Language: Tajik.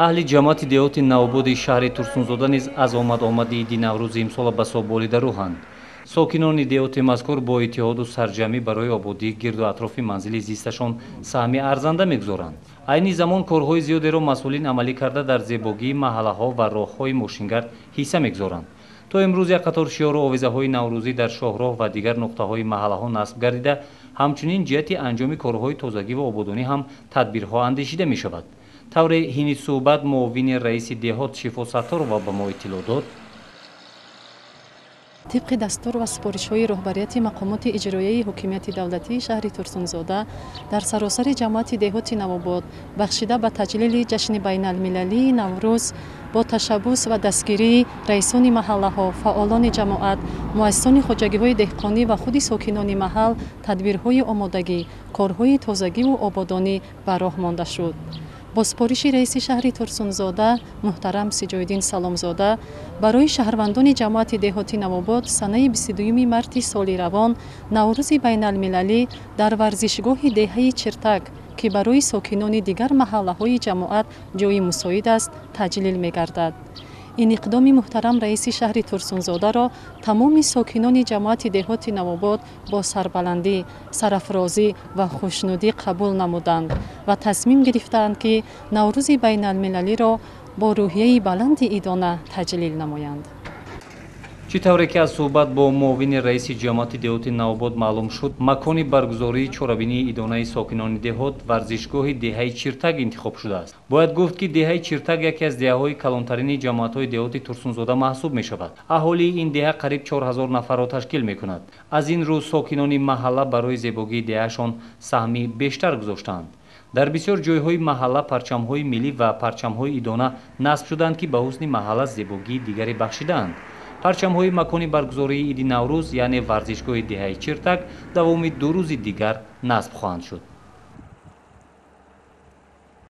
аҳли ҷамоати деҳоти навободи шаҳри турсунзода низ аз омади иди наврӯзи имсола ба соб болида рӯҳанд. сокинони деҳоти мазкур бо иттиҳоду сарҷамӣ барои ободӣ гирду атрофи манзили зисташон саҳми арзанда мегузоранд. айни замон корҳои зиёдеро масъулин амалӣ карда дар зебогии маҳаллаҳо ва роҳҳои мошингард ҳисса мегузоранд. то имрӯз як қатор шиёру овезаҳои наврӯзӣ дар шоҳроҳ ва дигар нуқтаҳои маҳаллаҳо насб гардида, ҳамчунин ҷиҳати анҷоми корҳои тозагӣ ва ободонӣ ҳам тадбирҳо андешида мешавад. тавре ҳини суҳбат муовини раиси деҳот Шифо Сатторова ба мо иттилоъ дод. طبق دستور و سپارش‌های رهبریت مقامات اجرایی حکومت دولتی شهر ترسونزاده در سراسر جماعت دهات نوآباد بخشیده به تجلیل جشن بین المللی نوروز با تشبث و دستگیری رئیسان محله‌ها، فعالان جماعت، مؤسسان خواجگی‌های دهقانی و خود ساکنان محل تدبیرهای آمادگی، کارهای تازگی و آبادانی به راه مانده شد. با سپارش رئیس شهر ترسونزاده محترم سجایدین سلامزاده برای شهروندان جماعت دهات نوآباد سنه 22 مارس سال روان نوروز بین المللی در ورزشگاه دهه چرتک که برای ساکنان دیگر محله‌های جماعت جای مساعد است تجلیل می‌گردد. این اقدام محترم رئیس شهر ترسونزاده را تمام ساکنان جماعت دهات نوآباد با سربلندی، سرافرازی و خوشنودی قبول نمودند و تصمیم گرفتند که نوروز بین المللی را با روحیه بلند ایدانه تجلیل نمایند. чӣ тавре ки аз суҳбат бо муовини раиси ҷамоати деҳоти навобод маълум шуд, макони баргузории чорабинии идонаи сокинони деҳот варзишгоҳи деҳаи чиртак интихоб шудааст. бояд гуфт ки деҳаи чиртак яке аз деҳаҳои калонтарини ҷамоатҳои деҳоти турсунзода маҳсуб мешавад. аҳолии ин деҳа қариб 4000 нафарро ташкил мекунад. аз ин рӯ сокинони маҳалла барои зебогии деҳаашон саҳми бештар гузоштаанд. дар бисёр ҷойҳои маҳалла парчамҳои миллӣ ва парчамҳои идона насб шуданд ки ба ҳусни маҳалла зебогии дигаре бахшидаанд. парчамҳои макони баргузории иди наврӯз яъне варзишгоҳи деҳаи чиртак давоми 2 рӯзи дигар насб хоҳанд шуд.